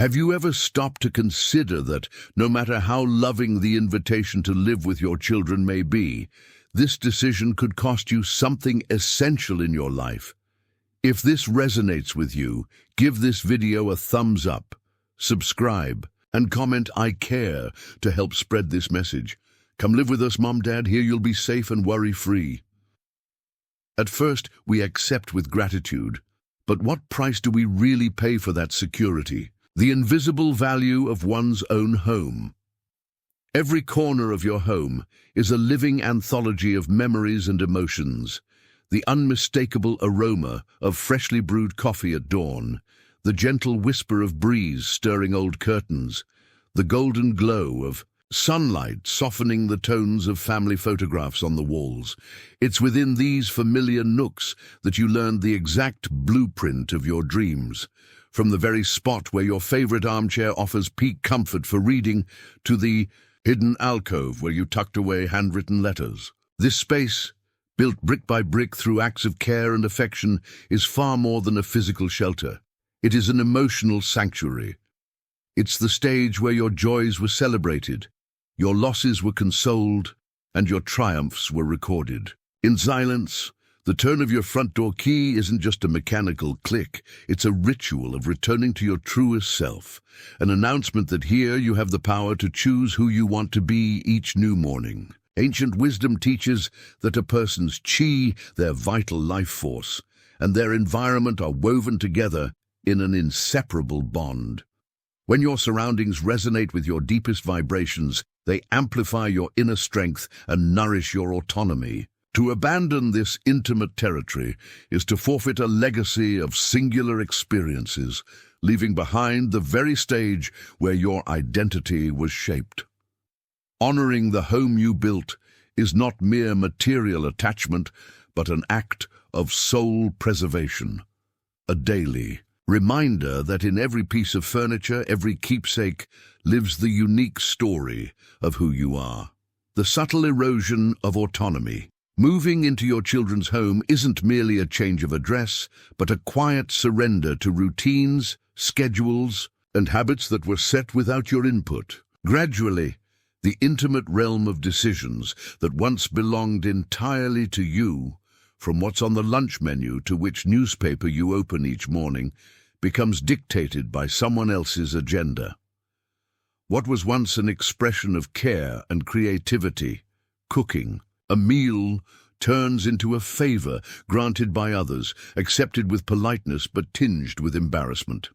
Have you ever stopped to consider that no matter how loving the invitation to live with your children may be, this decision could cost you something essential in your life? If this resonates with you, give this video a thumbs up, subscribe, and comment "I care" to help spread this message. Come live with us, Mom, Dad. Here you'll be safe and worry-free. At first, we accept with gratitude. But what price do we really pay for that security? The invisible value of one's own home. Every corner of your home is a living anthology of memories and emotions. The unmistakable aroma of freshly brewed coffee at dawn, the gentle whisper of breeze stirring old curtains, the golden glow of sunlight softening the tones of family photographs on the walls. It's within these familiar nooks that you learn the exact blueprint of your dreams. From the very spot where your favorite armchair offers peak comfort for reading to the hidden alcove where you tucked away handwritten letters. This space, built brick by brick through acts of care and affection, is far more than a physical shelter. It is an emotional sanctuary. It's the stage where your joys were celebrated, your losses were consoled, and your triumphs were recorded. In silence, the turn of your front door key isn't just a mechanical click, it's a ritual of returning to your truest self, an announcement that here you have the power to choose who you want to be each new morning. Ancient wisdom teaches that a person's chi, their vital life force, and their environment are woven together in an inseparable bond. When your surroundings resonate with your deepest vibrations, they amplify your inner strength and nourish your autonomy. To abandon this intimate territory is to forfeit a legacy of singular experiences, leaving behind the very stage where your identity was shaped. Honoring the home you built is not mere material attachment, but an act of soul preservation, a daily reminder that in every piece of furniture, every keepsake, lives the unique story of who you are. The subtle erosion of autonomy. Moving into your children's home isn't merely a change of address, but a quiet surrender to routines, schedules, and habits that were set without your input. Gradually, the intimate realm of decisions that once belonged entirely to you, from what's on the lunch menu to which newspaper you open each morning, becomes dictated by someone else's agenda. What was once an expression of care and creativity, cooking, a meal, turns into a favor granted by others, accepted with politeness but tinged with embarrassment.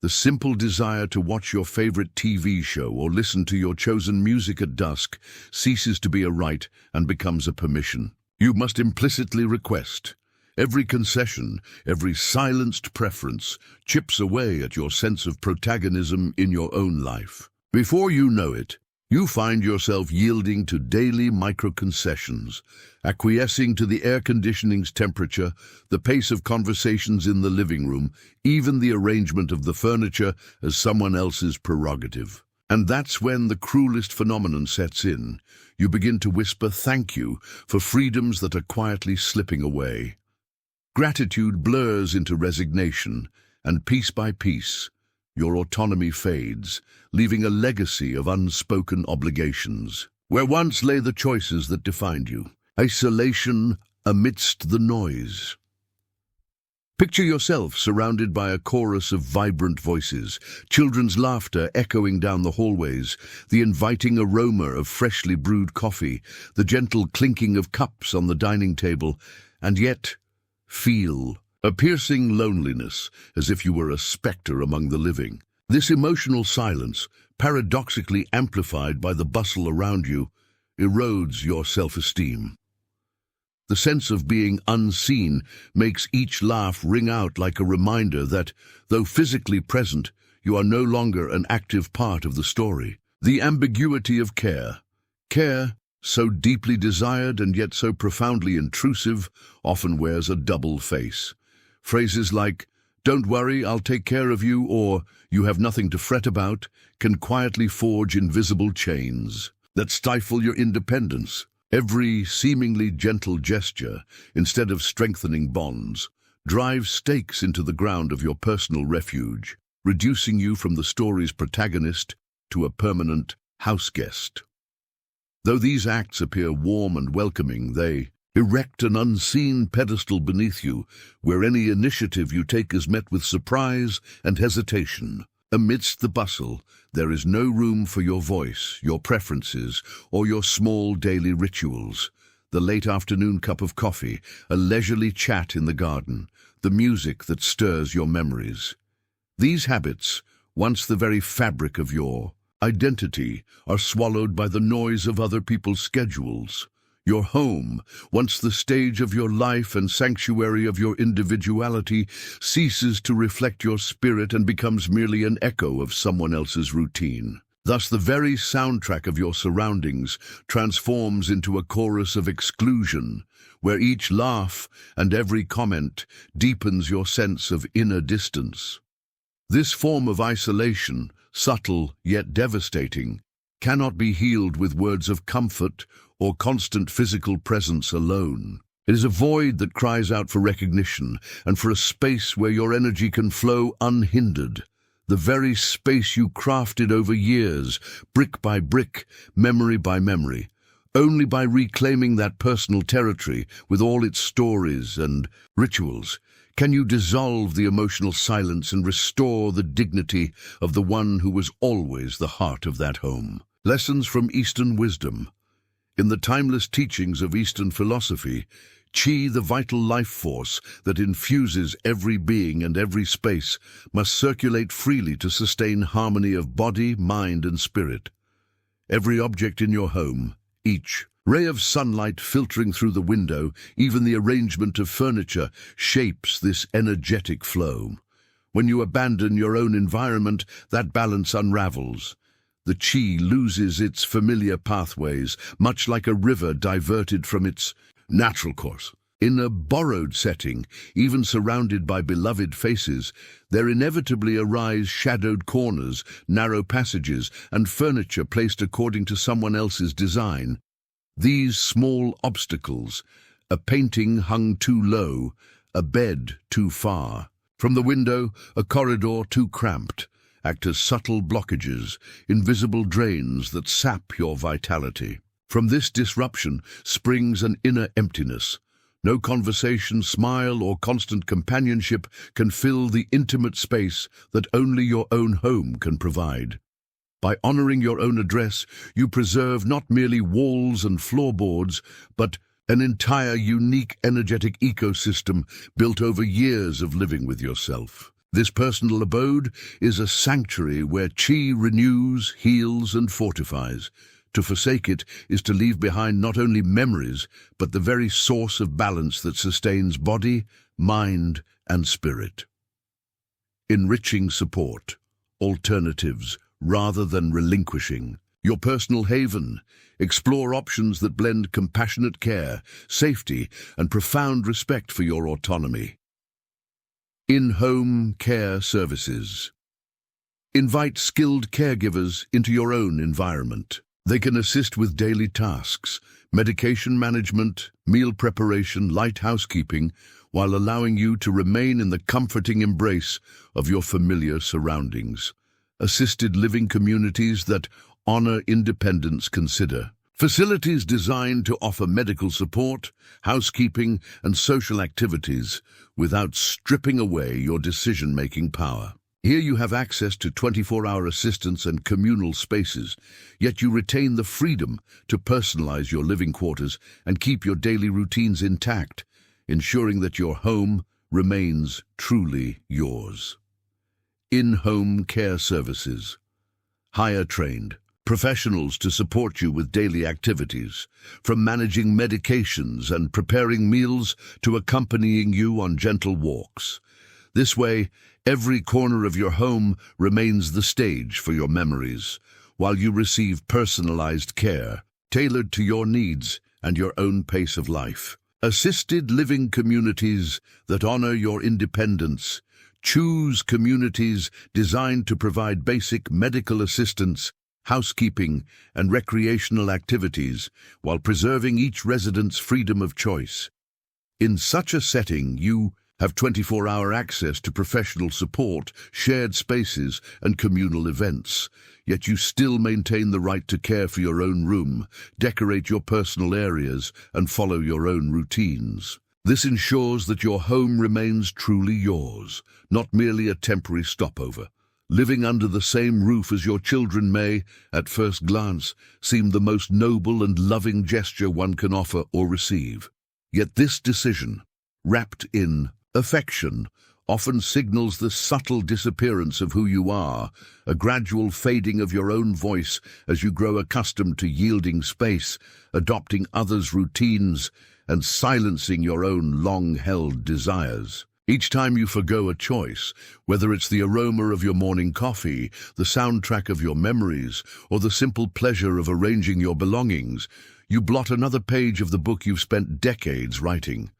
The simple desire to watch your favorite TV show or listen to your chosen music at dusk ceases to be a right and becomes a permission. You must implicitly request. Every concession, every silenced preference, chips away at your sense of protagonism in your own life. Before you know it, you find yourself yielding to daily micro-concessions, acquiescing to the air conditioning's temperature, the pace of conversations in the living room, even the arrangement of the furniture as someone else's prerogative. And that's when the cruelest phenomenon sets in. You begin to whisper thank you for freedoms that are quietly slipping away. Gratitude blurs into resignation, and piece by piece, your autonomy fades, leaving a legacy of unspoken obligations. Where once lay the choices that defined you, isolation amidst the noise. Picture yourself surrounded by a chorus of vibrant voices, children's laughter echoing down the hallways, the inviting aroma of freshly brewed coffee, the gentle clinking of cups on the dining table, and yet feel a piercing loneliness, as if you were a specter among the living. This emotional silence, paradoxically amplified by the bustle around you, erodes your self-esteem. The sense of being unseen makes each laugh ring out like a reminder that, though physically present, you are no longer an active part of the story. The ambiguity of care. Care, so deeply desired and yet so profoundly intrusive, often wears a double face. Phrases like, "Don't worry, I'll take care of you," or "You have nothing to fret about," can quietly forge invisible chains that stifle your independence. Every seemingly gentle gesture, instead of strengthening bonds, drives stakes into the ground of your personal refuge. reducing you from the story's protagonist to a permanent house guest. Though these acts appear warm and welcoming, they erect an unseen pedestal beneath you, where any initiative you take is met with surprise and hesitation. Amidst the bustle, there is no room for your voice, your preferences, or your small daily rituals. The late afternoon cup of coffee, a leisurely chat in the garden, the music that stirs your memories. These habits, once the very fabric of your identity, are swallowed by the noise of other people's schedules. Your home, once the stage of your life and sanctuary of your individuality, ceases to reflect your spirit and becomes merely an echo of someone else's routine. Thus, the very soundtrack of your surroundings transforms into a chorus of exclusion, where each laugh and every comment deepens your sense of inner distance. This form of isolation, subtle yet devastating, cannot be healed with words of comfort or constant physical presence alone. It is a void that cries out for recognition and for a space where your energy can flow unhindered. The very space you crafted over years, brick by brick, memory by memory. Only by reclaiming that personal territory with all its stories and rituals can you dissolve the emotional silence and restore the dignity of the one who was always the heart of that home. Lessons from Eastern wisdom. In the timeless teachings of Eastern philosophy, Qi, the vital life force that infuses every being and every space, must circulate freely to sustain harmony of body, mind, and spirit. Every object in your home, each ray of sunlight filtering through the window, even the arrangement of furniture, shapes this energetic flow. When you abandon your own environment, that balance unravels. The Qi loses its familiar pathways, much like a river diverted from its natural course. In a borrowed setting, even surrounded by beloved faces, there inevitably arise shadowed corners, narrow passages, and furniture placed according to someone else's design. These small obstacles, a painting hung too low, a bed too far, from the window, a corridor too cramped, act as subtle blockages, invisible drains that sap your vitality. From this disruption springs an inner emptiness. No conversation, smile, or constant companionship can fill the intimate space that only your own home can provide. By honoring your own address, you preserve not merely walls and floorboards, but an entire unique energetic ecosystem built over years of living with yourself. This personal abode is a sanctuary where Qi renews, heals, and fortifies. To forsake it is to leave behind not only memories, but the very source of balance that sustains body, mind, and spirit. Enriching support, alternatives, rather than relinquishing. Your personal haven. Explore options that blend compassionate care, safety, and profound respect for your autonomy. In-home care services. Invite skilled caregivers into your own environment. They can assist with daily tasks, medication management, meal preparation, light housekeeping, while allowing you to remain in the comforting embrace of your familiar surroundings. Assisted living communities that honor independence. Consider facilities designed to offer medical support, housekeeping, and social activities without stripping away your decision-making power. Here you have access to 24-hour assistance and communal spaces, yet you retain the freedom to personalize your living quarters and keep your daily routines intact, ensuring that your home remains truly yours. In-home care services. Hire trained professionals to support you with daily activities, from managing medications and preparing meals to accompanying you on gentle walks. This way, every corner of your home remains the stage for your memories, while you receive personalized care, tailored to your needs and your own pace of life. Assisted living communities that honor your independence. Choose communities designed to provide basic medical assistance, housekeeping, and recreational activities, while preserving each resident's freedom of choice. In such a setting, you Have 24-hour access to professional support, shared spaces, and communal events. Yet you still maintain the right to care for your own room, decorate your personal areas, and follow your own routines. This ensures that your home remains truly yours, not merely a temporary stopover. Living under the same roof as your children may, at first glance, seem the most noble and loving gesture one can offer or receive. Yet this decision, wrapped in affection, often signals the subtle disappearance of who you are, a gradual fading of your own voice as you grow accustomed to yielding space, adopting others' routines, and silencing your own long-held desires. Each time you forgo a choice, whether it's the aroma of your morning coffee, the soundtrack of your memories, or the simple pleasure of arranging your belongings, you blot another page of the book you've spent decades writing.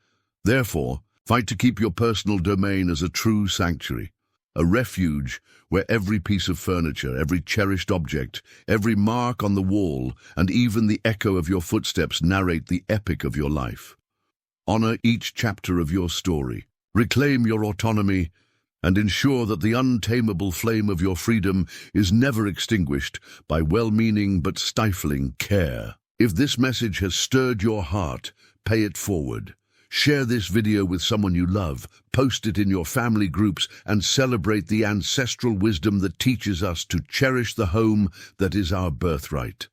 Therefore, fight to keep your personal domain as a true sanctuary, a refuge where every piece of furniture, every cherished object, every mark on the wall, and even the echo of your footsteps narrate the epic of your life. Honor each chapter of your story, reclaim your autonomy, and ensure that the untamable flame of your freedom is never extinguished by well-meaning but stifling care. If this message has stirred your heart, pay it forward. Share this video with someone you love, post it in your family groups, and celebrate the ancestral wisdom that teaches us to cherish the home that is our birthright.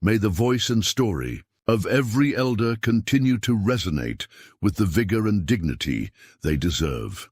May the voice and story of every elder continue to resonate with the vigor and dignity they deserve.